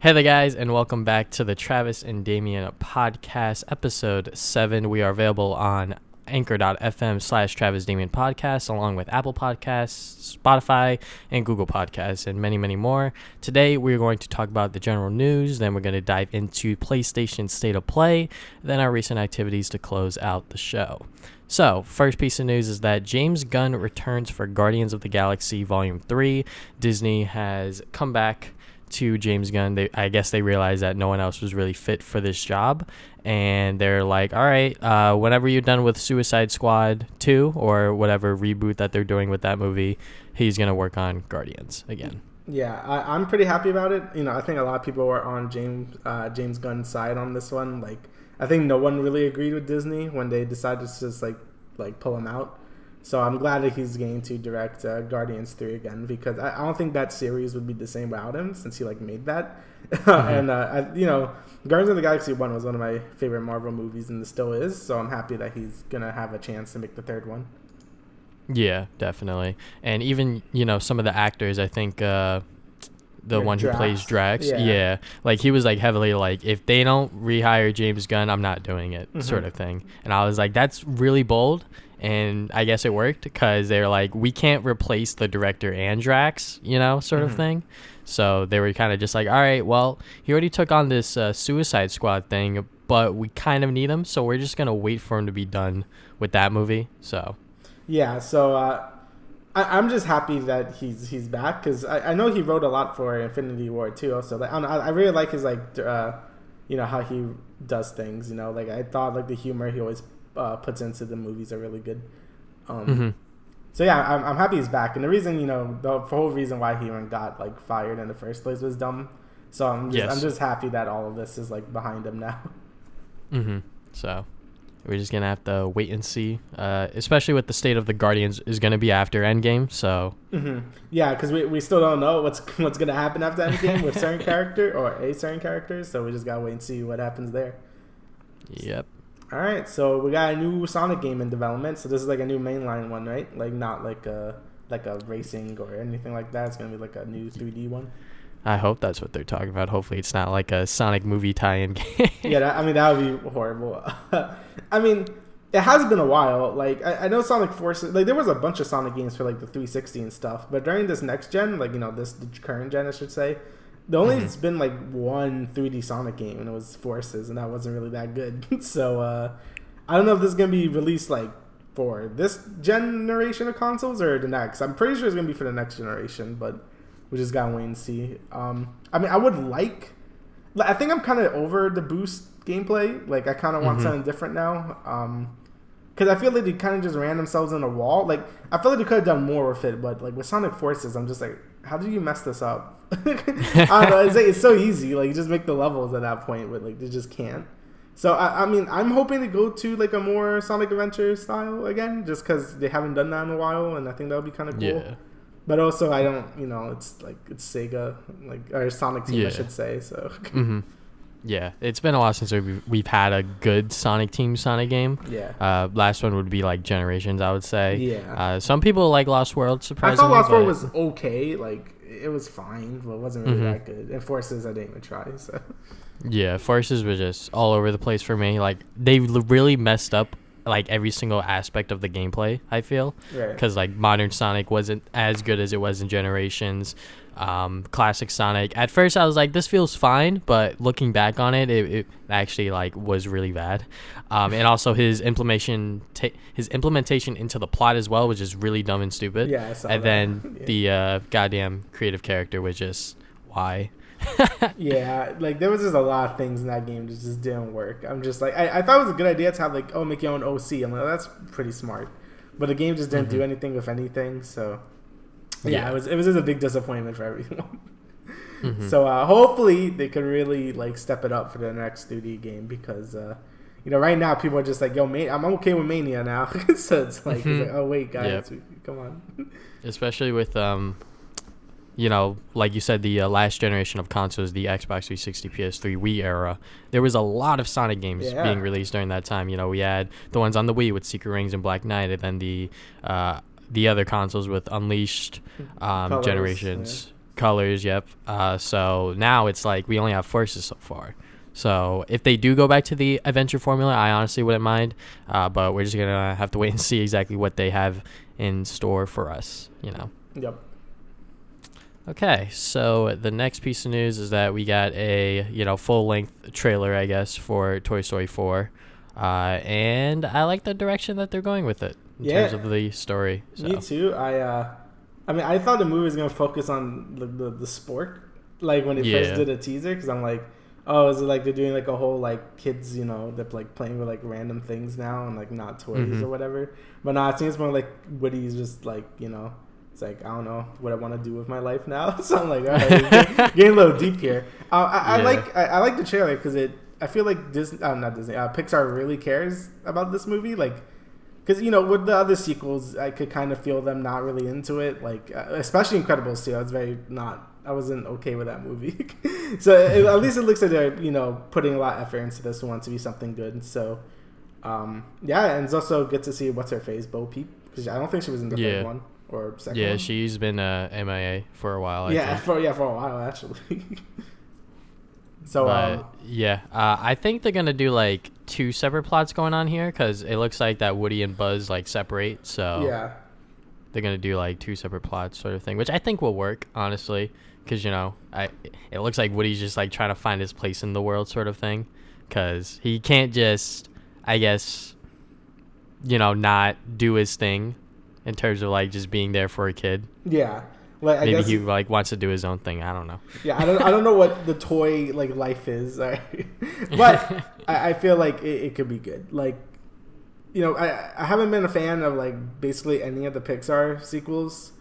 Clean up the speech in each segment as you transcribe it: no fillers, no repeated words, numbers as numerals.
Hey there, guys, and welcome back to the Travis and Damian Podcast, episode 7. We are available on anchor.fm/Travis Damian Podcast, along with Apple Podcasts, Spotify, and Google Podcasts, and many, many more. Today, we're going to talk about the general news, then we're going to dive into PlayStation's State of Play, then our recent activities to close out the show. So, first piece of news is that James Gunn returns for Guardians of the Galaxy Volume 3. Disney has come back to James Gunn. I guess they realized that no one else was really fit for this job, and they're like, all right, whenever you're done with Suicide Squad 2 or whatever reboot that they're doing with that movie, he's going to work on Guardians again. Yeah, I'm pretty happy about it. I think a lot of people were on James Gunn's side on this one. Like, I think no one really agreed with Disney when they decided to just like pull him out. So I'm glad that he's going to direct Guardians 3 again, because I don't think that series would be the same without him, since he made that. And Guardians of the Galaxy 1 was one of my favorite Marvel movies, and it still is. So I'm happy that he's gonna have a chance to make the third one. Yeah, definitely. And even some of the actors, I think the one who plays Drax, yeah, like he was heavily if they don't rehire James Gunn, I'm not doing it, sort of thing. And I was like, that's really bold. And I guess it worked, because they're like, we can't replace the director and Drax, sort of thing. So they were kind of just like, all right, well, he already took on this Suicide Squad thing, but we kind of need him, so we're just going to wait for him to be done with that movie. So yeah, so I'm just happy that he's back, because I know he wrote a lot for Infinity War too. Also, I really like his how he does things. I thought the humor he always puts into the movies are really good. So yeah, I'm happy he's back, and the reason the whole reason why he even got fired in the first place was dumb. So I'm just happy that all of this is behind him now. So we're just gonna have to wait and see, especially with the state of the Guardians is gonna be after Endgame. So yeah, because we still don't know what's gonna happen after Endgame with certain character or a certain character. So we just gotta wait and see what happens there. Yep. All right, so we got a new Sonic game in development. So this is a new mainline one, right? Not a racing or anything like that. It's gonna be a new 3D one. I hope that's what they're talking about. Hopefully it's not like a Sonic movie tie-in game. Yeah, that would be horrible. It has been a while. I know Sonic Forces, there was a bunch of Sonic games for the 360 and stuff, but during this next gen, the current gen, I should say, the only it's been one 3D Sonic game, and it was Forces, and that wasn't really that good. So I don't know if this is gonna be released for this generation of consoles or the next. I'm pretty sure it's gonna be for the next generation, but we just gotta wait and see. I would I think I'm kind of over the boost gameplay. I kind of want something different now. Because I feel like they kind of just ran themselves in a wall. I feel like they could have done more with it, but with Sonic Forces, I'm just how did you mess this up? I don't know. It's so easy. You just make the levels at that point, but they just can't. So I'm hoping to go to a more Sonic Adventure style again, just because they haven't done that in a while, and I think that would be kind of cool. Yeah. But also, I don't, it's Sega, or Sonic Team, I should say. So. Yeah, it's been a while since we've had a good Sonic Team Sonic game. Yeah. Last one would be Generations, I would say. Yeah. Some people like Lost World, surprisingly. I thought Lost World was okay. It was fine, but it wasn't really that good. And Forces, I didn't even try. So. Yeah, Forces was just all over the place for me. They really messed up every single aspect of the gameplay, I feel. Right. Because modern Sonic wasn't as good as it was in Generations. Classic Sonic, at first I was this feels fine, but looking back on it, it actually was really bad. And also his implementation into the plot as well was just really dumb and stupid. Yeah, I saw and that. Then the goddamn creative character was just why. Yeah, there was just a lot of things in that game that just didn't work. I'm just I thought it was a good idea to have make your own OC. I'm that's pretty smart, but the game just didn't do anything with anything. So yeah, it was just a big disappointment for everyone. So hopefully they can really step it up for the next 3D game, because right now people are just yo, I'm okay with Mania now. So it's oh wait, guys, come on. Especially with like you said, the last generation of consoles, the Xbox 360, PS3, Wii era, there was a lot of Sonic games being released during that time. We had the ones on the Wii with Secret Rings and Black Knight, and then the other consoles with Unleashed, Colors, Generations, colors. Yep. So now it's like we only have forces so far. So if they do go back to the Avenger formula, I honestly wouldn't mind. But we're just gonna have to wait and see exactly what they have in store for us. Yep. Okay, so the next piece of news is that we got a full-length trailer, I guess, for Toy Story 4, and I like the direction that they're going with it in terms of the story. So. Me too. I thought the movie was gonna focus on the sport, like when it first did a teaser, because I'm like, oh, is it like they're doing like a whole like kids, they're like playing with like random things now and like not toys or whatever. But no, it seems more like Woody's just like it's like, I don't know what I want to do with my life now. So I'm like, all right, getting a little deep here. I like the trailer because I feel like Pixar really cares about this movie. Like, because, with the other sequels, I could kind of feel them not really into it. Like, especially Incredibles 2. I wasn't okay with that movie. So at least it looks like they're, putting a lot of effort into this one to be something good. So, and it's also good to see What's-Her-Face, Bo Peep, because I don't think she was in the third one. Or second one. She's been MIA for a while. For a while actually. So, I think they're gonna do like 2 separate plots going on here because it looks like that Woody and Buzz like separate. So they're gonna do like 2 separate plots sort of thing, which I think will work honestly, because it looks like Woody's just like trying to find his place in the world sort of thing, because he can't just, I guess, not do his thing. In terms of like just being there for a kid. Yeah. Like, I maybe guess he like wants to do his own thing. I don't know. Yeah, I don't know what the toy like life is, but I feel like it could be good. Like, I haven't been a fan of like basically any of the Pixar sequels,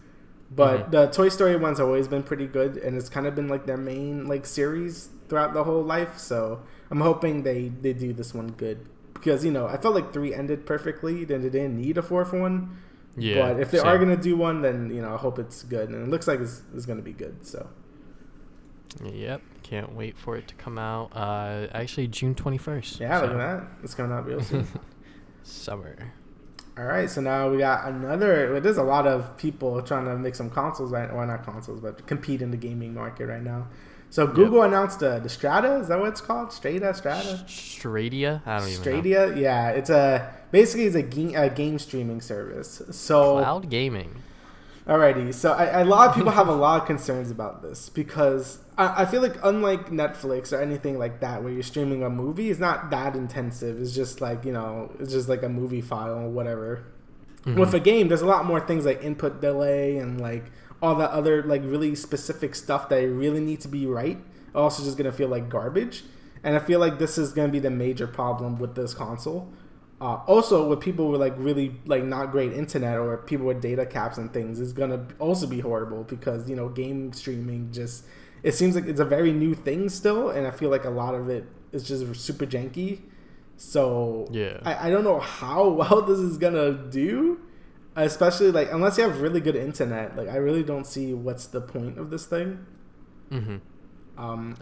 but the Toy Story ones have always been pretty good, and it's kind of been like their main like series throughout the whole life. So I'm hoping they do this one good, because I felt like 3 ended perfectly, then they didn't need a 4th one. Yeah, but if they are going to do one, then, I hope it's good. And it looks like it's going to be good, so. Yep. Can't wait for it to come out. Actually, June 21st. Yeah, look at that. It's coming out real soon. Summer. All right, so now we got another. There's a lot of people trying to make some consoles, right? Well, not consoles, but compete in the gaming market right now. So Google announced the Strata. Is that what it's called? Strata? Stradia? I don't even know. Stradia? Yeah, it's basically a game streaming service. So cloud gaming. Alrighty, so a lot of people have a lot of concerns about this, because I feel like unlike Netflix or anything like that, where you're streaming a movie, it's not that intensive. It's just like, it's just like a movie file or whatever. With a game, there's a lot more things like input delay and like all that other like really specific stuff that really need to be right. Also just gonna feel like garbage, and I feel like this is gonna be the major problem with this console. Also, with people with like really like not great internet, or people with data caps and things, is gonna also be horrible, because game streaming just, it seems like it's a very new thing still, and I feel like a lot of it is just super janky. So I don't know how well this is gonna do. Especially, like, unless you have really good internet, like, I really don't see what's the point of this thing. All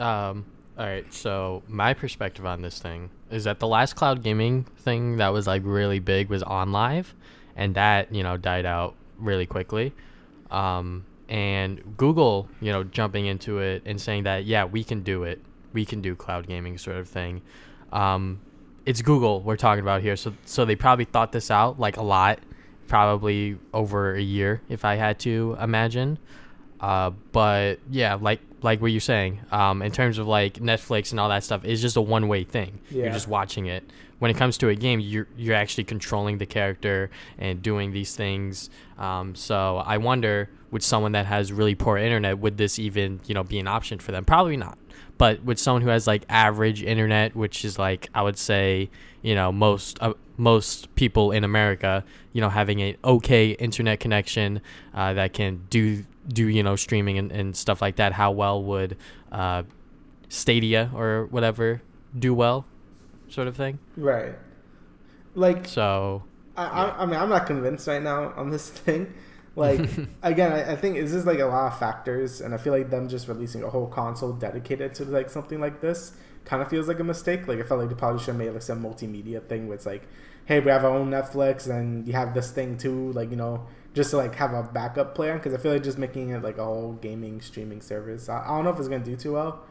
right, so my perspective on this thing is that the last cloud gaming thing that was, like, really big was OnLive, and that, died out really quickly. And Google, jumping into it and saying that, yeah, we can do it. We can do cloud gaming sort of thing. It's Google we're talking about here, so they probably thought this out, like, a lot. Probably over a year, if I had to imagine. But yeah, like what you're saying, in terms of like Netflix and all that stuff, it's just a one-way thing. You're just watching it. When it comes to a game, you're actually controlling the character and doing these things. So I wonder, with someone that has really poor internet, would this even be an option for them? Probably not. But with someone who has like average internet, which is like, I would say, most people in America, having an okay internet connection that can do streaming and stuff like that, how well would Stadia or whatever do well, sort of thing? Right. Like, so I mean, I'm not convinced right now on this thing. Like, again, I think it's just like a lot of factors, and I feel like them just releasing a whole console dedicated to like something like this kind of feels like a mistake. Like, I felt like they probably should have made like some multimedia thing where it's like, hey, we have our own Netflix, and you have this thing too, like, you know, just to like have a backup plan. Because I feel like just making it like a whole gaming streaming service, I don't know if it's gonna do too well.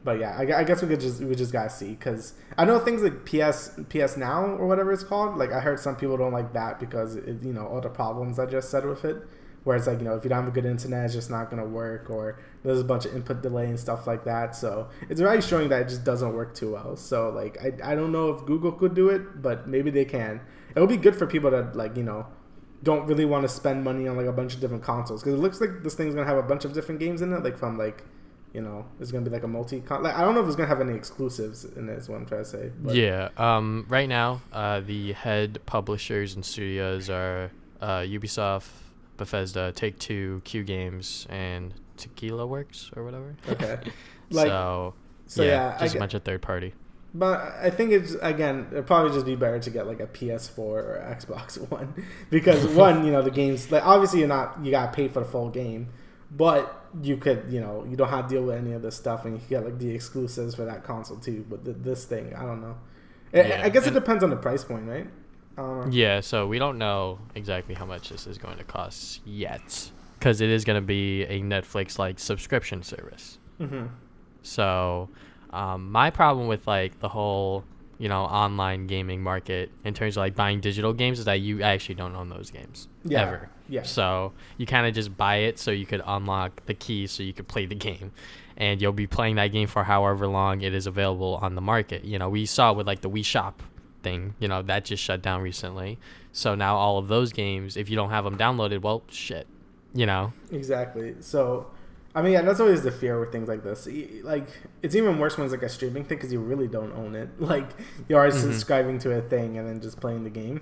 But yeah, I guess we just gotta see, because I know things like PS Now or whatever it's called. Like, I heard some people don't like that because it, you know, all the problems I just said with it, where it's like, you know, if you don't have a good internet, it's just not gonna work, or there's a bunch of input delay and stuff like that. So it's already showing that it just doesn't work too well. So like, I don't know if Google could do it, but maybe they can. It would be good for people that, like, you know, don't really want to spend money on like a bunch of different consoles, because it looks like this thing's gonna have a bunch of different games in it, like from like, you know, it's going to be like a like, I don't know if it's going to have any exclusives in it, is what I'm trying to say. But. Yeah. Right now, the head publishers and studios are Ubisoft, Bethesda, Take-Two, Q Games, and Tequila Works or whatever. Okay. Like, so yeah, just a bunch of third party. But I think it'd probably just be better to get like a PS4 or Xbox One, because one, you know, the games, like, obviously you got to pay for the full game, but you could, you know, you don't have to deal with any of this stuff, and you get like the exclusives for that console too. But this thing, I don't know. I guess it depends on the price point, right? Yeah, so we don't know exactly how much this is going to cost yet, because it is going to be a Netflix like subscription service. So my problem with like the whole, you know, online gaming market in terms of like buying digital games is that you actually don't own those games ever. Yeah. So you kind of just buy it so you could unlock the key so you could play the game, and you'll be playing that game for however long it is available on the market. You know, we saw with like the Wii Shop thing, you know, that just shut down recently. So now all of those games, if you don't have them downloaded, well, shit, you know. Exactly. So, I mean, yeah, that's always the fear with things like this. Like, it's even worse when it's like a streaming thing, because you really don't own it. Like, you're already subscribing to a thing and then just playing the game.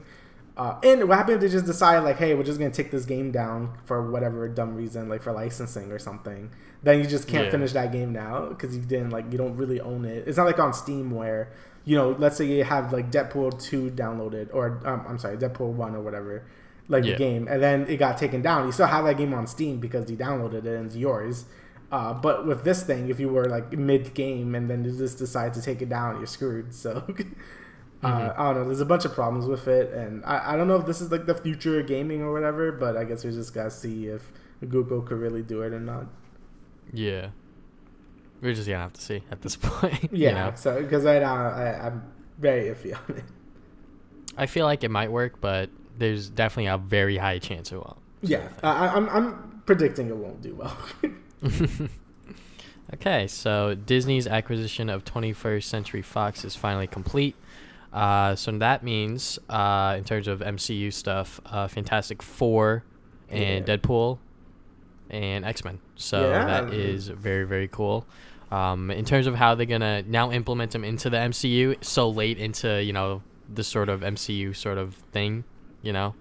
And what happened if they just decide, like, hey, we're just going to take this game down for whatever dumb reason, like for licensing or something. Then you just can't finish that game now because you don't really own it. It's not like on Steam where, you know, let's say you have like Deadpool 2 downloaded, or Deadpool 1 or whatever, like the game, and then it got taken down. You still have that game on Steam because you downloaded it and it's yours. But with this thing, if you were like mid-game and then you just decide to take it down, you're screwed. So... I don't know. There's a bunch of problems with it, and I don't know if this is like the future of gaming or whatever, but I guess we just gotta see if Google could really do it or not. Yeah, we're just gonna have to see at this point. Yeah, you know? So because I'm very iffy on it. I feel like it might work, but there's definitely a very high chance it won't. Yeah, I'm predicting it won't do well. Okay, so Disney's acquisition of 21st Century Fox is finally complete. So that means, in terms of MCU stuff, Fantastic Four and Deadpool and X-Men. So that is very, very cool. In terms of how they're going to now implement them into the MCU so late into, you know, the sort of MCU sort of thing, you know,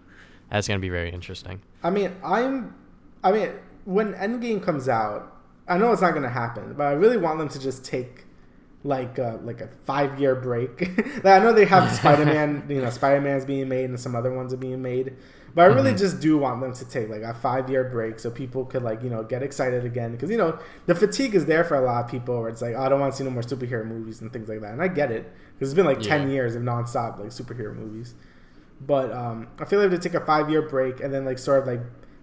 that's going to be very interesting. I mean, when Endgame comes out, I know it's not going to happen, but I really want them to just take like a 5-year break. Like, I know they have Spider-Man, you know, Spider-Man's being made and some other ones are being made, but I really just do want them to take like a 5-year break so people could, like, you know, get excited again, because, you know, the fatigue is there for a lot of people where it's like, oh, I don't want to see no more superhero movies and things like that, and I get it because it's been like 10 years of nonstop like superhero movies, but I feel like they take a 5-year break and then like sort of like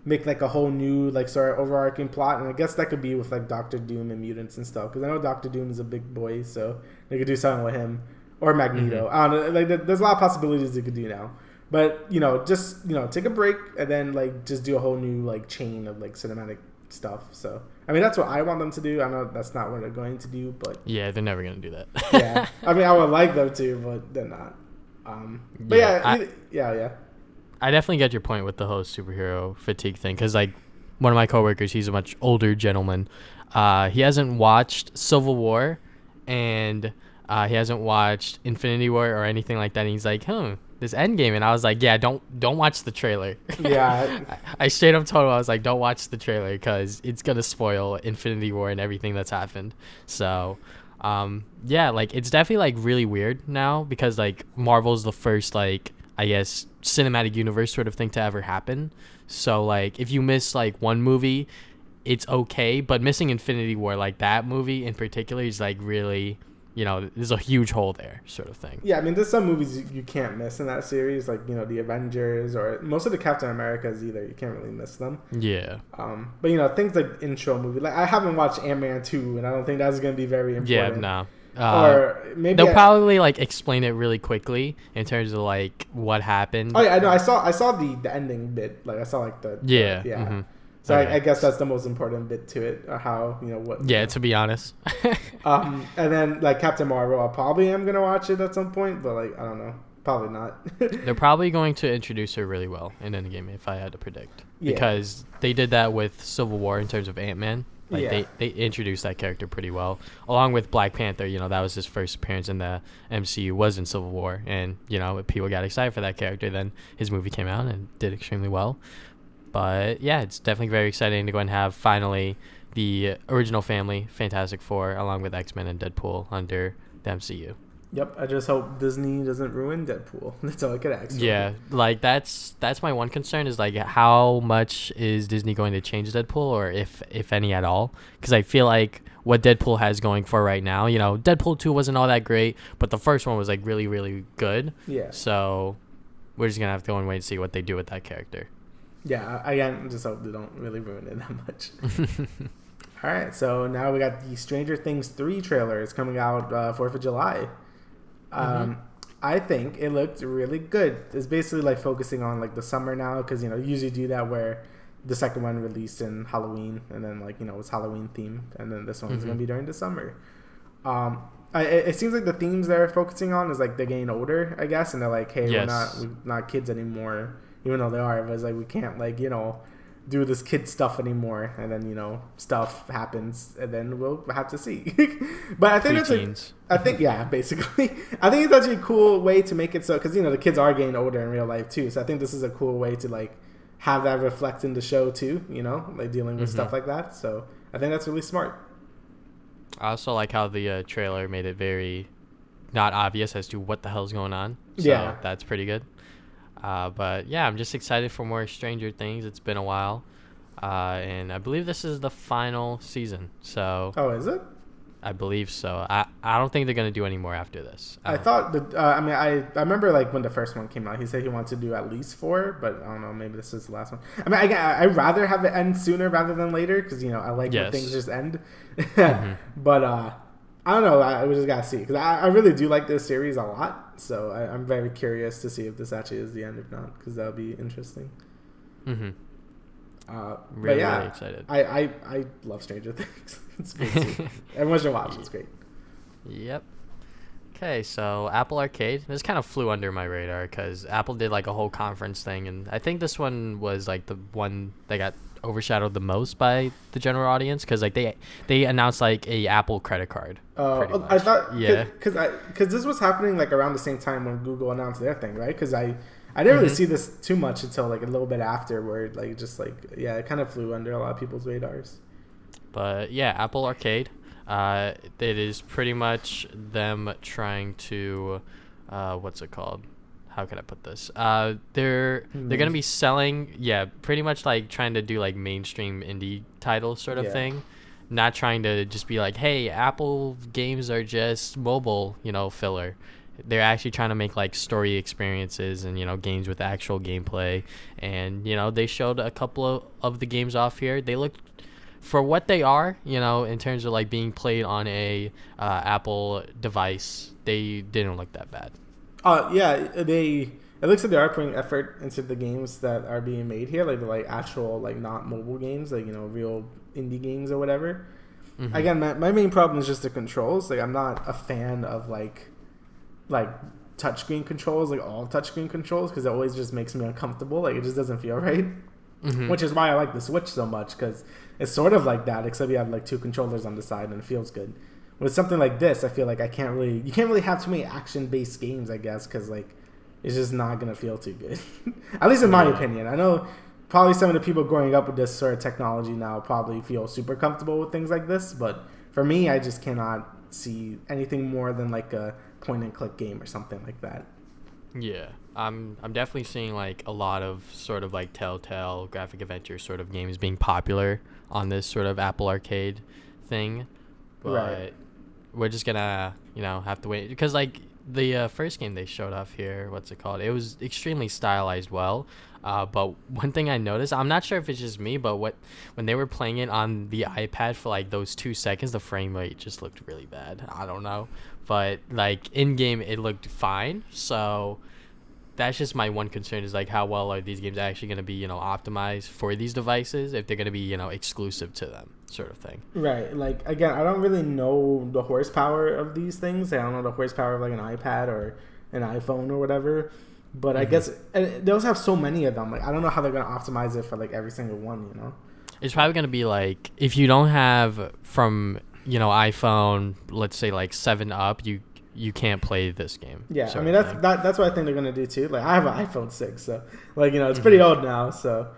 make like a whole new like sort of overarching plot, and I guess that could be with like Doctor Doom and mutants and stuff, because I know Doctor Doom is a big boy, so they could do something with him, or Magneto. I don't know, like there's a lot of possibilities they could do now, but, you know, just, you know, take a break and then like just do a whole new like chain of like cinematic stuff. So I mean, that's what I want them to do. I know that's not what they're going to do, but yeah, they're never going to do that. Yeah, I mean, I would like them to, but they're not. But yeah. I definitely get your point with the whole superhero fatigue thing, because like one of my coworkers, he's a much older gentleman. He hasn't watched Civil War, and he hasn't watched Infinity War or anything like that. And he's like, this Endgame, and I was like, yeah, don't watch the trailer. Yeah, I straight up told him, I was like, don't watch the trailer because it's gonna spoil Infinity War and everything that's happened. So yeah, like it's definitely like really weird now, because like Marvel's the first like I guess, cinematic universe sort of thing to ever happen. So, like, if you miss, like, one movie, it's okay. But missing Infinity War, like, that movie in particular is, like, really, there's a huge hole there sort of thing. Yeah, I mean, there's some movies you can't miss in that series, like, the Avengers or most of the Captain Americas either. You can't really miss them. Yeah. But, things like intro movie. Like, I haven't watched Ant-Man 2, and I don't think that's going to be very important. Yeah, no. Or maybe they'll probably like explain it really quickly in terms of like what happened. Oh yeah, I know. I saw the ending bit. Like I saw like the yeah. Mm-hmm. So okay. I guess that's the most important bit to it. Or how what. Yeah, to be honest. And then like Captain Marvel, I probably am gonna watch it at some point, but like I don't know, probably not. They're probably going to introduce her really well in Endgame, if I had to predict, because they did that with Civil War in terms of Ant-Man. Like they introduced that character pretty well, along with Black Panther. That was his first appearance in the MCU, was in Civil War, and people got excited for that character. Then his movie came out and did extremely well. But yeah, it's definitely very exciting to go and have finally the original family, Fantastic Four, along with X-Men and Deadpool under the MCU. Yep, I just hope Disney doesn't ruin Deadpool. That's all I could ask. Yeah, like that's my one concern is like how much is Disney going to change Deadpool, or if any at all? Because I feel like what Deadpool has going for right now, Deadpool 2 wasn't all that great, but the first one was like really, really good. Yeah. So we're just gonna have to go and wait and see what they do with that character. Yeah, I just hope they don't really ruin it that much. All right, so now we got the Stranger Things 3 trailers coming out 4th of July. I think it looked really good. It's basically like focusing on like the summer now because you usually do that where the second one released in Halloween and then like it's Halloween themed and then this one's gonna be during the summer. It seems like the themes they're focusing on is like they're getting older, I guess, and they're like, hey, we're not kids anymore, even though they are. But it's like we can't like do this kid stuff anymore, and then stuff happens, and then we'll have to see. But I think basically, I think it's actually a cool way to make it so because the kids are getting older in real life too. So I think this is a cool way to like have that reflect in the show too. Like dealing with stuff like that. So I think that's really smart. I also like how the trailer made it very not obvious as to what the hell's going on. So yeah, that's pretty good. But yeah, I'm just excited for more Stranger Things. It's been a while, and I believe this is the final season. So is it? I believe so. I don't think they're gonna do any more after this. I thought that. I remember like when the first one came out, he said he wanted to do at least 4, but I don't know. Maybe this is the last one. I mean, I'd rather have it end sooner rather than later because I like when things just end. But I don't know. We just gotta see because I really do like this series a lot. So I'm very curious to see if this actually is the end or not because that'll be interesting. Really excited. I love Stranger Things. It's great. Everyone should watch. It's great. Yep. Okay, so Apple Arcade. This kind of flew under my radar because Apple did like a whole conference thing, and I think this one was like the one that got overshadowed the most by the general audience because like they announced like a Apple credit card. I thought because this was happening like around the same time when Google announced their thing, right? Because I didn't really see this too much until like a little bit after, where like just like it kind of flew under a lot of people's radars. But yeah, Apple Arcade. It is pretty much them trying to, what's it called? How can I put this? They're gonna be selling, pretty much like trying to do like mainstream indie titles sort of thing, not trying to just be like, hey, Apple games are just mobile, filler. They're actually trying to make like story experiences and games with actual gameplay, and they showed a couple of the games off here. They looked, for what they are, in terms of like being played on a Apple device, they didn't look that bad. It looks like they are putting effort into the games that are being made here, like the actual like not mobile games, like real indie games or whatever. Again, my main problem is just the controls. Like I'm not a fan of like touchscreen controls, like all touchscreen controls, because it always just makes me uncomfortable. Like it just doesn't feel right. Which is why I like the Switch so much, because it's sort of like that, except you have like 2 controllers on the side and it feels good. With something like this, I feel like you can't really have too many action-based games, I guess, because like it's just not gonna feel too good. At least in my opinion. I know probably some of the people growing up with this sort of technology now probably feel super comfortable with things like this, but for me, I just cannot see anything more than like a point-and-click game or something like that. Yeah, I'm definitely seeing like a lot of sort of like Telltale graphic adventure sort of games being popular on this sort of Apple Arcade thing, but Right. we're just gonna have to wait because like the first game they showed off here, what's it called? It was extremely stylized well, but one thing I noticed, I'm not sure if it's just me, but when they were playing it on the iPad for like those 2 seconds, the frame rate just looked really bad. I don't know, but like in game it looked fine, so that's just my one concern is like how well are these games actually going to be optimized for these devices if they're going to be exclusive to them sort of thing. Right. Like, again, I don't really know the horsepower of these things. I don't know the horsepower of like an iPad or an iPhone or whatever. But I guess and they also have so many of them. Like, I don't know how they're going to optimize it for like every single one. It's probably going to be like if you don't have from iPhone, let's say like 7 up, you can't play this game. Yeah, I mean that's what I think they're gonna do too. Like I have an iPhone 6, so like it's pretty old now. So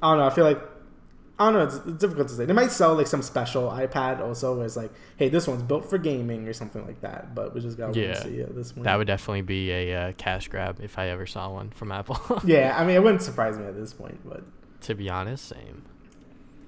I don't know. I feel like it's difficult to say. They might sell like some special iPad also, where it's like, hey, this one's built for gaming or something like that. But we just gotta wait and see at this point. That would definitely be a cash grab if I ever saw one from Apple. Yeah, I mean it wouldn't surprise me at this point, but to be honest, same.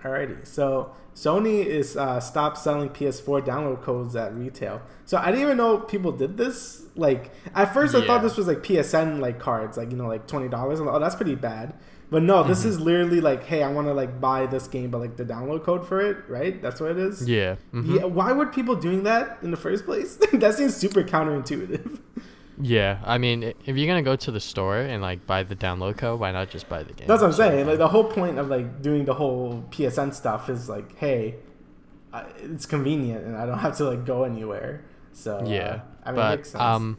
Alrighty, so Sony is stopped selling PS4 download codes at retail. So I didn't even know people did this. Like at first, I thought this was like PSN like cards, like like $20. Oh, that's pretty bad. But no, this is literally like, hey, I want to like buy this game, but like the download code for it, right? That's what it is. Yeah. Yeah. Why would people doing that in the first place? That seems super counterintuitive. Yeah, I mean, if you're gonna go to the store and like buy the download code, why not just buy the game? That's what I'm saying. Like the whole point of like doing the whole PSN stuff is like, hey, it's convenient and I don't have to like go anywhere. So yeah, I mean, but it makes sense.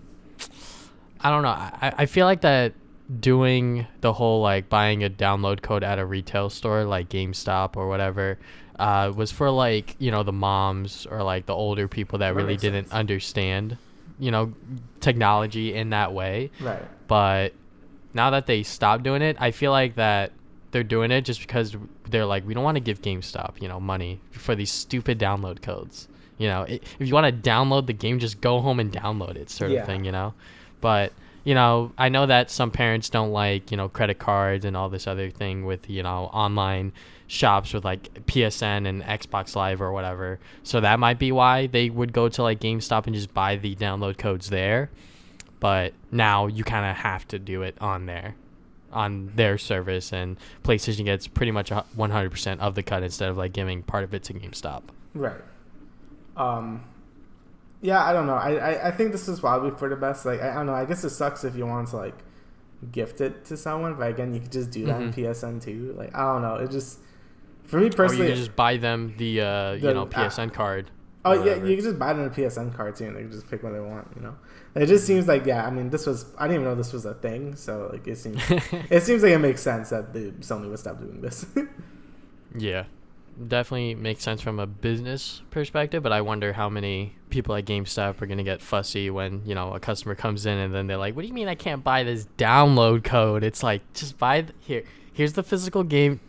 I don't know. I feel like that doing the whole like buying a download code at a retail store like GameStop or whatever was for like the moms or like the older people that really didn't understand technology in that way. Right. But now that they stopped doing it, I feel like that they're doing it just because they're like, we don't want to give GameStop money for these stupid download codes. If you want to download the game, just go home and download it sort of thing. But I know that some parents don't like credit cards and all this other thing with online shops with like PSN and Xbox Live or whatever. So that might be why they would go to like GameStop and just buy the download codes there. But now you kind of have to do it on their service, and PlayStation gets pretty much 100% of the cut instead of like giving part of it to GameStop. Right. Yeah, I don't know. I think this is probably for the best. Like I don't know. I guess it sucks if you want to like gift it to someone, but again, you could just do that in PSN too. Like I don't know. It just for me personally, or you can just buy them the PSN card. Oh yeah, you can just buy them a PSN card too, and they can just pick what they want. It just seems like I mean, I didn't even know this was a thing, so like it seems like it makes sense that Sony would stop doing this. Yeah, definitely makes sense from a business perspective, but I wonder how many people at GameStop are gonna get fussy when a customer comes in and then they're like, "What do you mean I can't buy this download code?" It's like, just buy here's the physical game.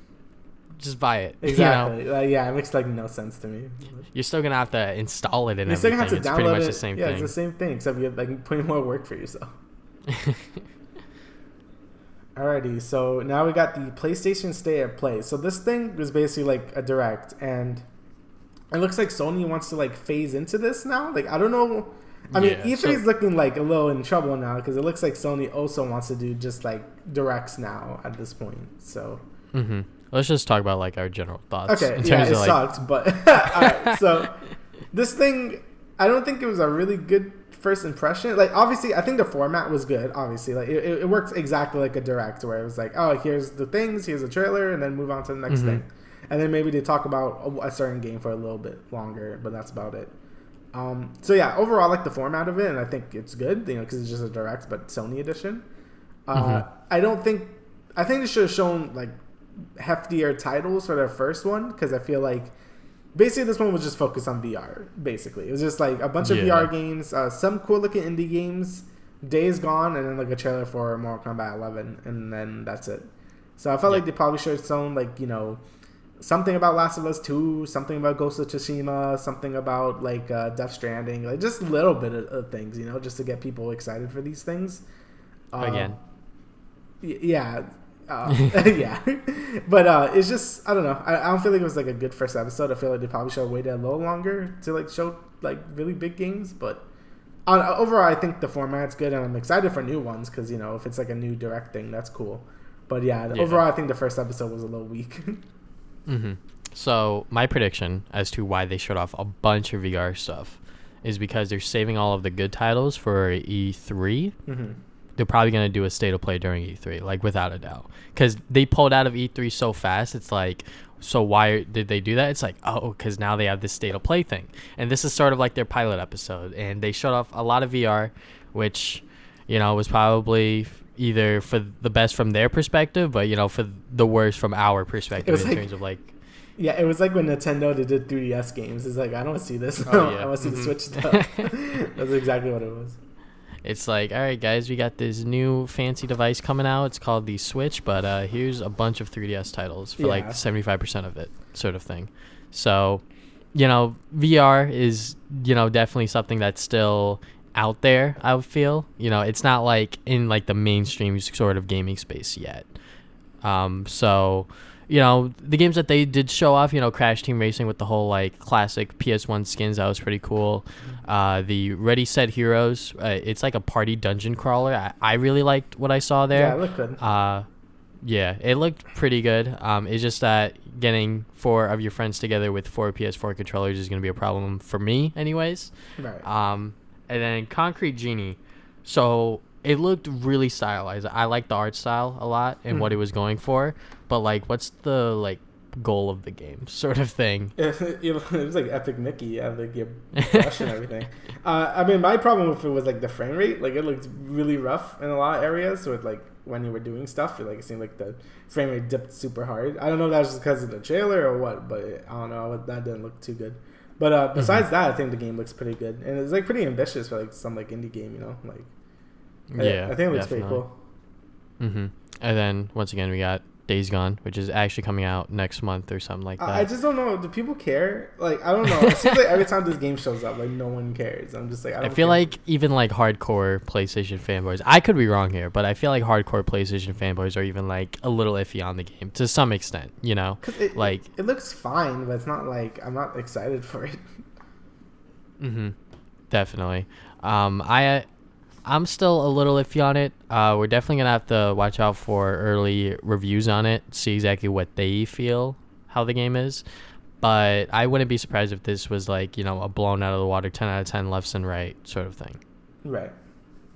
Just buy it. Exactly. Yeah, it makes like no sense to me. You're still gonna have to install it and you're everything. Still have to it's download pretty much it. the same yeah, thing. It's the same thing, except you're like putting more work for yourself. Alrighty, so now we got the PlayStation State of Play. So this thing was basically like a direct, and it looks like Sony wants to like phase into this now. Like I don't know. I mean, E3 is looking like a little in trouble now because it looks like Sony also wants to do just like directs now at this point. So. Let's just talk about like our general thoughts. Okay, yeah, it sucked, but alright. So this thing, I don't think it was a really good first impression. Like obviously, I think the format was good. Obviously, like it worked exactly like a direct, where it was like, oh, here's the things, here's a trailer, and then move on to the next thing, and then maybe they talk about a certain game for a little bit longer, but that's about it. So yeah, overall, I like the format of it, and I think it's good, because it's just a direct, but Sony edition. I think they should have shown like heftier titles for their first one, because I feel like basically this one was just focused on VR. Basically, it was just like a bunch of VR games, some cool looking indie games, Days Gone, and then like a trailer for Mortal Kombat 11, and then that's it. So I felt like they probably should have shown like something about Last of Us 2, something about Ghost of Tsushima, something about like Death Stranding, like just a little bit of things, just to get people excited for these things. Again. Yeah. Yeah. But it's just, I don't know. I don't feel like it was like a good first episode. I feel like they probably should have waited a little longer to like show like really big games. But overall, I think the format's good, and I'm excited for new ones because, you know, if it's like a new direct thing, that's cool. But yeah, overall, I think the first episode was a little weak. Mm-hmm. So my prediction as to why they showed off a bunch of VR stuff is because they're saving all of the good titles for E3. Mm-hmm. They're probably going to do a state of play during E3, like without a doubt. Because they pulled out of E3 so fast, it's like, so why did they do that? It's like, oh, because now they have this state of play thing. And this is sort of like their pilot episode. And they showed off a lot of VR, which, you know, was probably either for the best from their perspective, but, you know, for the worst from our perspective in terms of like... Yeah, it was like when Nintendo did 3DS games. It's like, I don't want to see this. Oh, yeah. I want to see the Switch stuff. That's exactly what it was. It's like, all right, guys, we got this new fancy device coming out. It's called the Switch, but here's a bunch of 3DS titles for like 75% of it, sort of thing. So, you know, VR is, you know, definitely something that's still out there, I would feel. You know, it's not like in like the mainstream sort of gaming space yet. So, you know, the games that they did show off, you know, Crash Team Racing with the whole like classic PS1 skins, that was pretty cool. The Ready Set Heroes, it's like a party dungeon crawler. I really liked what I saw there. Yeah, it looked good. Yeah, it looked pretty good. It's just that getting 4 of your friends together with 4 PS4 controllers is going to be a problem for me anyways. Right. And then Concrete Genie. So it looked really stylized. I like the art style a lot and what it was going for. But like, what's the like goal of the game, sort of thing? It was like Epic Mickey, yeah, like your brush and everything. I mean, my problem with it was like the frame rate. Like, it looked really rough in a lot of areas. So it, like, when you were doing stuff, it seemed like the frame rate dipped super hard. I don't know if that was just because of the trailer or what, but I don't know. That didn't look too good. But besides that, I think the game looks pretty good, and it's like pretty ambitious for like some like indie game, you know, like. Yeah, I think it looks definitely. pretty cool. Mm-hmm. And then once again, we got Days Gone, which is actually coming out next month or something like that. I just don't know. Do people care? Like, I don't know. It seems like every time this game shows up, like, no one cares. I'm just like, I feel like even like hardcore PlayStation fanboys, I could be wrong here, but I feel like hardcore PlayStation fanboys are even like a little iffy on the game to some extent, you know? Like, it looks fine, but it's not like I'm not excited for it. Mm-hmm. Definitely. I'm still a little iffy on it. We're definitely going to have to watch out for early reviews on it, see exactly what they feel, how the game is. But I wouldn't be surprised if this was like, you know, a blown out of the water 10 out of 10 left and right sort of thing. Right.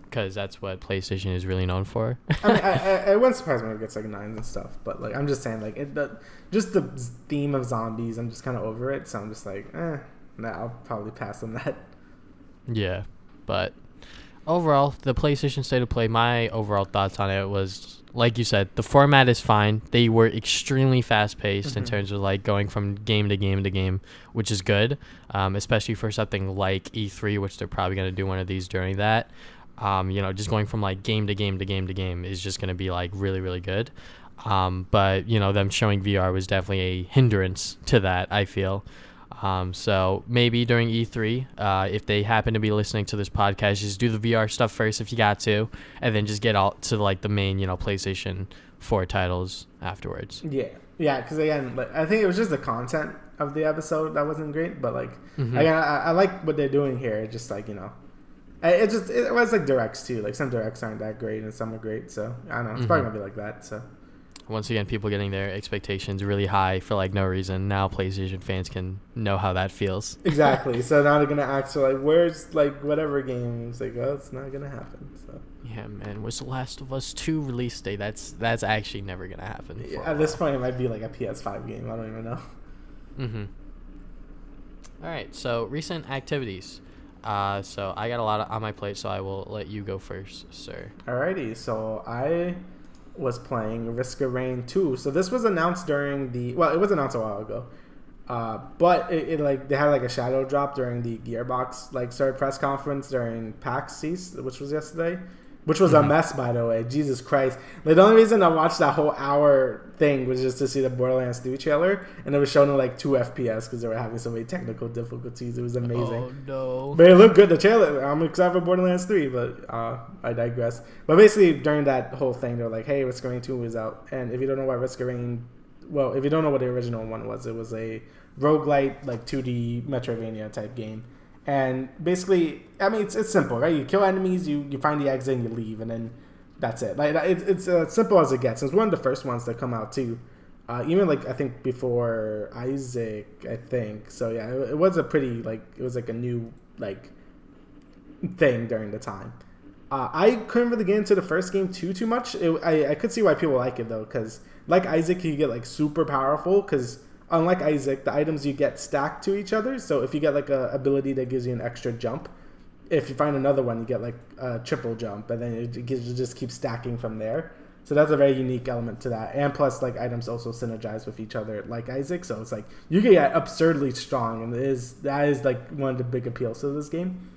Because that's what PlayStation is really known for. I mean, I wouldn't surprise me when it gets like 9 and stuff. But like, I'm just saying, like, just the theme of zombies, I'm just kind of over it. So I'm just like, nah, I'll probably pass on that. Yeah, but overall, the PlayStation State of Play, my overall thoughts on it was, like you said, the format is fine. They were extremely fast-paced in terms of, like, going from game to game to game, which is good, especially for something like E3, which they're probably going to do one of these during that. You know, just going from, like, game to game to game to game is just going to be, like, really, really good. But, you know, them showing VR was definitely a hindrance to that, I feel. So maybe during E3, if they happen to be listening to this podcast, just do the VR stuff first if you got to, and then just get all to like the main, you know, PlayStation 4 titles afterwards. Yeah, because again, like, I think it was just the content of the episode that wasn't great, but like, again, I like what they're doing here. Just like, you know, it was like directs too. Like, some directs aren't that great and some are great, so I don't know. It's probably gonna be like that. So. Once again, people getting their expectations really high for like no reason. Now PlayStation fans can know how that feels. Exactly. So now they're gonna ask for like, where's like whatever game? It's like, oh, it's not gonna happen. So. Yeah, man. Where's The Last of Us 2 release date? That's actually never gonna happen. Yeah, at this point, it might be like a PS5 game. I don't even know. Mm-hmm. All right. So recent activities. So I got a lot on my plate, so I will let you go first, sir. Alrighty. So I was playing Risk of Rain 2. So this was announced during it was announced a while ago. But it like they had like a shadow drop during the Gearbox like third press conference during PAX East, which was yesterday. which was a mess, by the way. Jesus Christ. Like, the only reason I watched that whole hour thing was just to see the Borderlands 3 trailer, and it was shown in like 2 FPS because they were having so many technical difficulties. It was amazing. Oh, no. But it looked good, the trailer. I'm excited for Borderlands 3, but I digress. But basically, during that whole thing, they were like, hey, Risk of Rain 2 is out. And if you don't know what Risk of Rain... Well, if you don't know what the original one was, it was a roguelite, like 2D Metroidvania type game. And basically, I mean, it's simple, right? You kill enemies, you find the exit, and you leave, and then that's it. Like, it's as simple as it gets. It's one of the first ones that come out too. Even like I think before Isaac, I think. So yeah, it was a pretty like it was like a new like thing during the time. I couldn't really get into the first game too much. I could see why people like it though, because like Isaac, you get like super powerful because. Unlike Isaac, the items you get stacked to each other. So if you get like a ability that gives you an extra jump, if you find another one, you get like a triple jump, and then it just keeps stacking from there. So that's a very unique element to that. And plus, like items also synergize with each other, like Isaac. So it's like you can get absurdly strong, and that is like one of the big appeals to this game.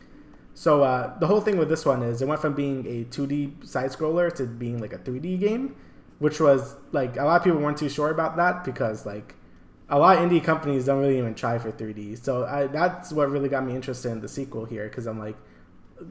So the whole thing with this one is it went from being a 2D side scroller to being like a 3D game, which was like a lot of people weren't too sure about that because like. A lot of indie companies don't really even try for 3D. So that's what really got me interested in the sequel here because I'm like,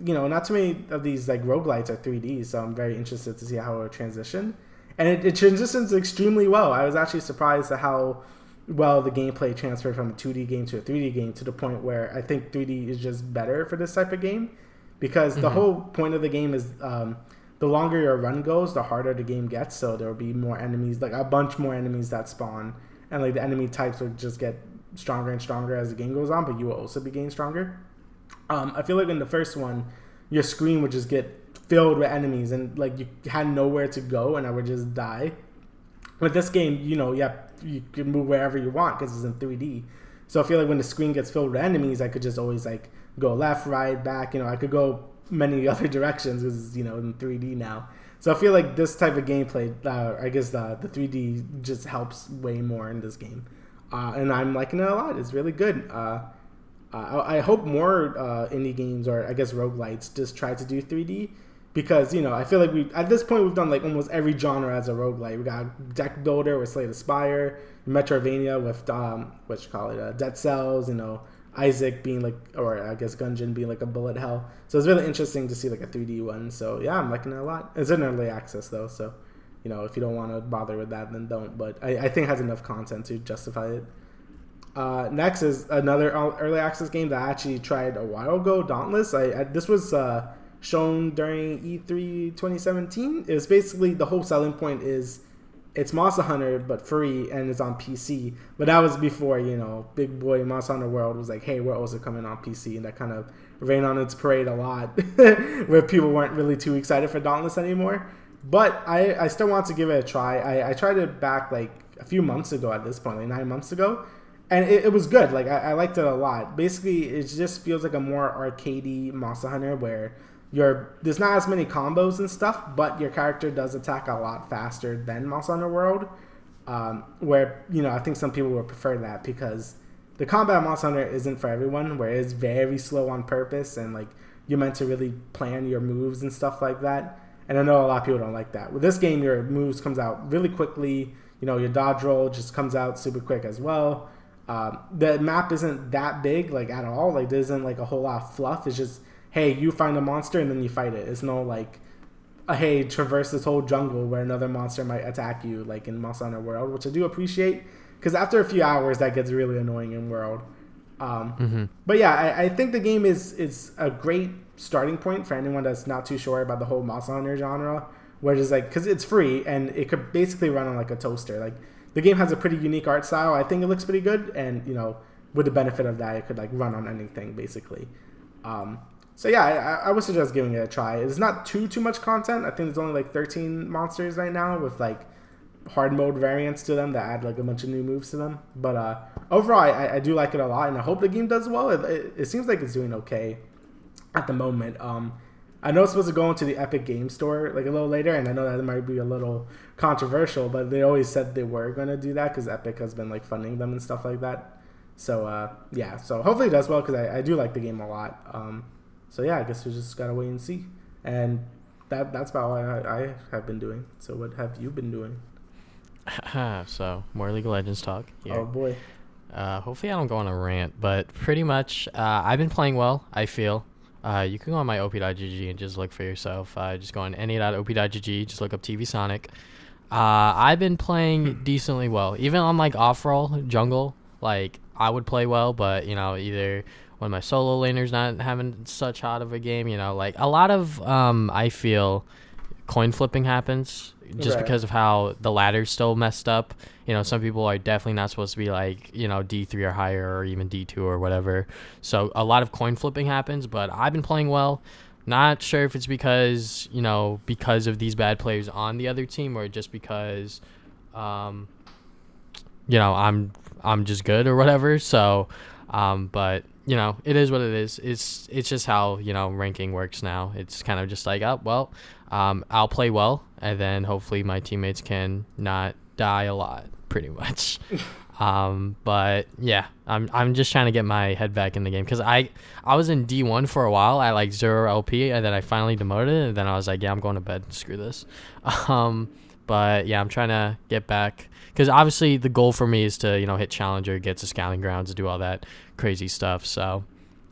you know, not too many of these like roguelites are 3D. So I'm very interested to see how it will transition. And it transitions extremely well. I was actually surprised at how well the gameplay transferred from a 2D game to a 3D game to the point where I think 3D is just better for this type of game because the whole point of the game is the longer your run goes, the harder the game gets. So there will be more enemies, like a bunch more enemies that spawn. And like the enemy types will just get stronger and stronger as the game goes on, but you will also be getting stronger. I feel like in the first one, your screen would just get filled with enemies, and like you had nowhere to go, and I would just die. With this game, you know, you can move wherever you want because it's in 3D. So I feel like when the screen gets filled with enemies, I could just always like go left, right, back. You know, I could go many other directions because it's, you know, in 3D now. So I feel like this type of gameplay, I guess the 3D just helps way more in this game. And I'm liking it a lot. It's really good. I hope more indie games or I guess roguelites just try to do 3D because, you know, I feel like at this point we've done like almost every genre as a roguelite. We got Deck Builder with Slay the Spire, Metroidvania with Dead Cells, you know, Isaac being like, or I guess Gungeon being like a bullet hell. So it's really interesting to see like a 3D one. So yeah, I'm liking it a lot. It's in early access though, so you know if you don't want to bother with that, then don't. But I think it has enough content to justify it. Next is another early access game that I actually tried a while ago, Dauntless. This was shown during E3 2017. It was basically the whole selling point is it's Monster Hunter but free and it's on PC. But that was before, you know, big boy Monster Hunter World was like, hey, we're also coming on PC, and that kind of rained on its parade a lot where people weren't really too excited for Dauntless anymore. But I still want to give it a try. I tried it back like a few months ago at this point, like 9 months ago. And it was good. Like I liked it a lot. Basically, it just feels like a more arcadey Monster Hunter where there's not as many combos and stuff, but your character does attack a lot faster than Monster Hunter World. Where, you know, I think some people would prefer that because the combat Monster Hunter isn't for everyone, where it's very slow on purpose and like you're meant to really plan your moves and stuff like that. And I know a lot of people don't like that. With this game, your moves comes out really quickly. You know, your dodge roll just comes out super quick as well. The map isn't that big, like at all. Like there isn't like a whole lot of fluff. It's just, hey, you find a monster and then you fight it. It's no like, hey, traverse this whole jungle where another monster might attack you, like in Monster Hunter World, which I do appreciate because after a few hours that gets really annoying in World. But yeah, I think the game is a great starting point for anyone that's not too sure about the whole Monster Hunter genre, where it's like, because it's free and it could basically run on like a toaster. Like the game has a pretty unique art style. I think it looks pretty good, and you know, with the benefit of that, it could like run on anything basically. So yeah, I would suggest giving it a try. It's not too much content. I think there's only like 13 monsters right now with like hard mode variants to them that add like a bunch of new moves to them. But overall, I do like it a lot, and I hope the game does well. It seems like it's doing okay at the moment. I know it's supposed to go into the Epic Game Store like a little later, and I know that might be a little controversial, but they always said they were going to do that because Epic has been like funding them and stuff like that. So yeah, so hopefully it does well because I do like the game a lot. So yeah, I guess we just gotta wait and see. And that's about all I have been doing. So what have you been doing? So more League of Legends talk here. Oh boy. Hopefully I don't go on a rant, but pretty much I've been playing well, I feel. You can go on my op.gg and just look for yourself. Just go on any.op.gg, just look up tvsonic. I've been playing decently well. Even on like off-roll jungle, like I would play well, but either when my solo laner's not having such hot of a game, like a lot of I feel coin flipping happens just because of how the ladder's still messed up. Some people are definitely not supposed to be like, D3 or higher or even D2 or whatever. So a lot of coin flipping happens, but I've been playing well. Not sure if it's because of these bad players on the other team or just because, I'm just good or whatever. So, but it is what it is. It's just how, ranking works now. It's kind of just like, I'll play well, and then hopefully my teammates can not die a lot, pretty much. But yeah, I'm just trying to get my head back in the game because I was in D1 for a while. I like 0 LP, and then I finally demoted it, and then I was like, yeah, I'm going to bed. Screw this. But yeah, I'm trying to get back because obviously the goal for me is to hit Challenger, get to Scouting Grounds, do all that crazy stuff. So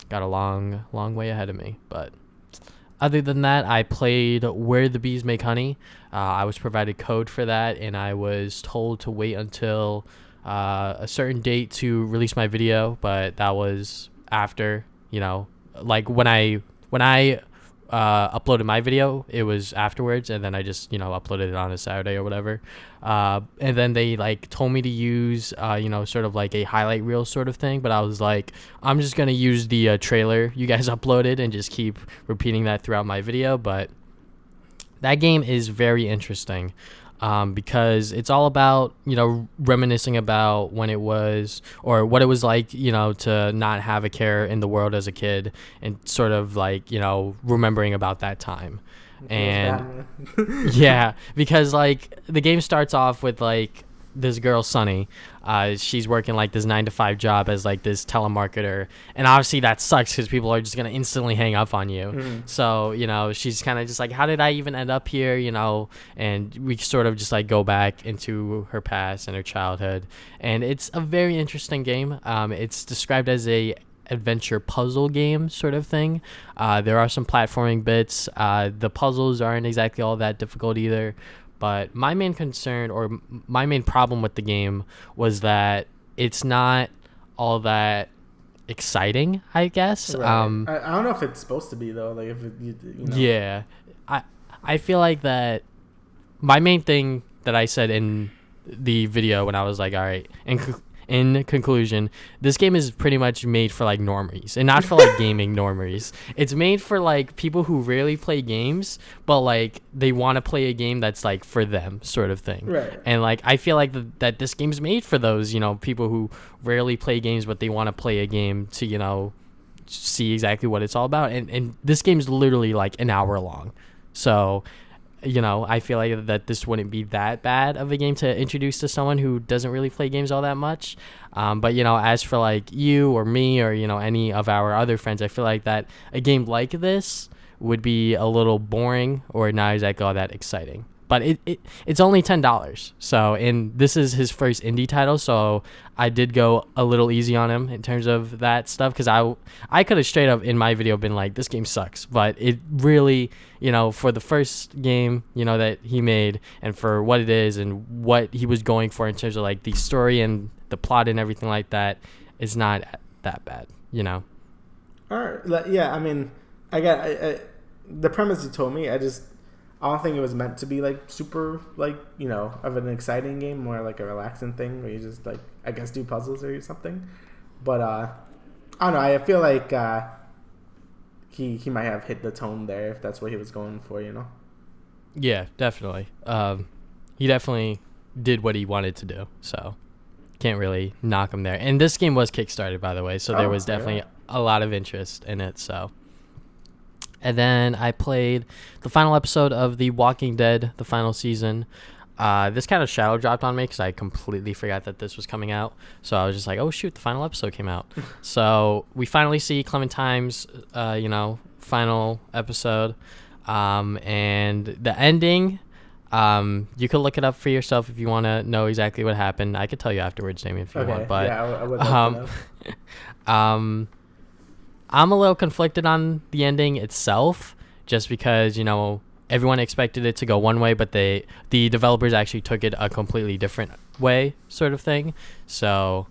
got a long way ahead of me, but. Other than that, I played Where the Bees Make Honey. I was provided code for that, and I was told to wait until a certain date to release my video, but that was after, like when I uploaded my video, it was afterwards, and then I just, uploaded it on a Saturday or whatever. And then they like told me to use, sort of like a highlight reel sort of thing, but I was like, I'm just going to use the trailer you guys uploaded and just keep repeating that throughout my video. But that game is very interesting. Because it's all about, reminiscing about when it was or what it was like, to not have a care in the world as a kid and sort of like, remembering about that time. And yeah, because like the game starts off with like this girl, Sunny. She's working like this 9-to-5 job as like this telemarketer, and obviously that sucks because people are just gonna instantly hang up on you. So she's kind of just like, how did I even end up here? And we sort of just like go back into her past and her childhood, and it's a very interesting game. It's described as a adventure puzzle game sort of thing. There are some platforming bits. The puzzles aren't exactly all that difficult either. But my main concern or my main problem with the game was that it's not all that exciting, I guess. Right. I don't know if it's supposed to be though. Like if Yeah, I feel like that. My main thing that I said in the video when I was like, all right, in conclusion, this game is pretty much made for like normies and not for like gaming normies. It's made for like people who rarely play games, but like they want to play a game that's like for them sort of thing. Right. And like I feel like that this game's made for those, people who rarely play games, but they want to play a game to, see exactly what it's all about. And this game's literally like an hour long. So I feel like that this wouldn't be that bad of a game to introduce to someone who doesn't really play games all that much. But, as for like you or me or, any of our other friends, I feel like that a game like this would be a little boring or not exactly all that exciting. But it's only $10. So, and this is his first indie title. So I did go a little easy on him in terms of that stuff. Because I could have straight up in my video been like, this game sucks. But it really, for the first game, that he made and for what it is and what he was going for in terms of like the story and the plot and everything like that, is not that bad, All right. Yeah, I mean, I got the premise you told me. I don't think it was meant to be like super like of an exciting game, more like a relaxing thing where you just like I guess do puzzles or something. But I don't know. I feel like he might have hit the tone there if that's what he was going for. Yeah, definitely. He definitely did what he wanted to do. So can't really knock him there. And this game was kickstarted, by the way, so there was definitely a lot of interest in it. So. And then I played the final episode of The Walking Dead, the final season. This kind of shadow dropped on me because I completely forgot that this was coming out. So I was just like, oh, shoot, the final episode came out. So we finally see Clementine's, final episode. And the ending, you could look it up for yourself if you want to know exactly what happened. I could tell you afterwards, Damian, if you want. But yeah, I would love to know. I'm a little conflicted on the ending itself, just because, everyone expected it to go one way, but the developers actually took it a completely different way, sort of thing. So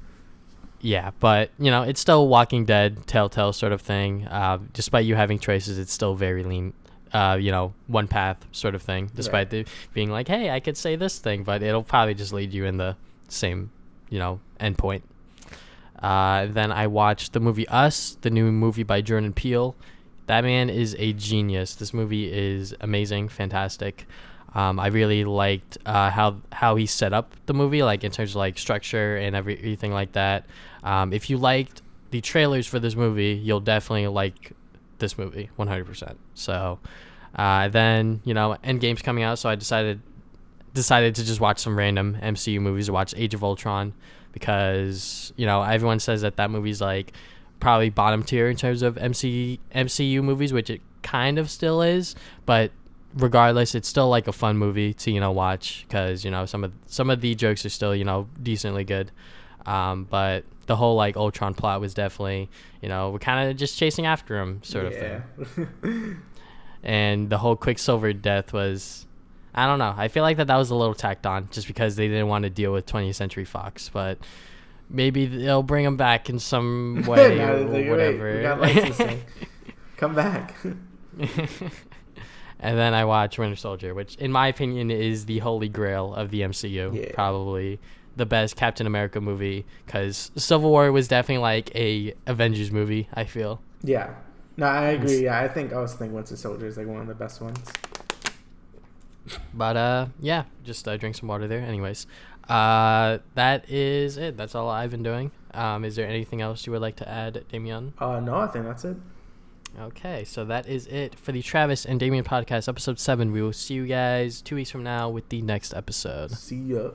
yeah, but it's still Walking Dead, Telltale sort of thing. Despite you having choices, it's still very lean, one path sort of thing, despite the being like, hey, I could say this thing, but it'll probably just lead you in the same end point. Then I watched the movie Us, the new movie by Jordan Peele. That man is a genius. This movie is amazing, fantastic. I really liked how he set up the movie, like in terms of like structure and everything like that. If you liked the trailers for this movie, you'll definitely like this movie 100%. So then Endgame's coming out, so I decided to just watch some random MCU movies. I watched Age of Ultron because everyone says that movie's like probably bottom tier in terms of MCU movies, which it kind of still is, but regardless, it's still like a fun movie to watch because some of the jokes are still decently good. But the whole like Ultron plot was definitely we're kind of just chasing after him sort of thing. And the whole Quicksilver death was, I don't know, I feel like that was a little tacked on just because they didn't want to deal with 20th Century Fox, but maybe they'll bring him back in some way or whatever. We got licensing. Come back. And then I watched Winter Soldier, which in my opinion is the holy grail of the MCU. Yeah. Probably the best Captain America movie, because Civil War was definitely like a Avengers movie, I feel. Yeah. No, I agree. Yeah, I was thinking Winter Soldier is like one of the best ones. But yeah, just drink some water there. Anyways, that is it. That's all I've been doing. Is there anything else you would like to add, Damian? No, I think that's it. Okay, so that is it for the Travis and Damian Podcast, episode 7. We will see you guys 2 weeks from now with the next episode. See ya.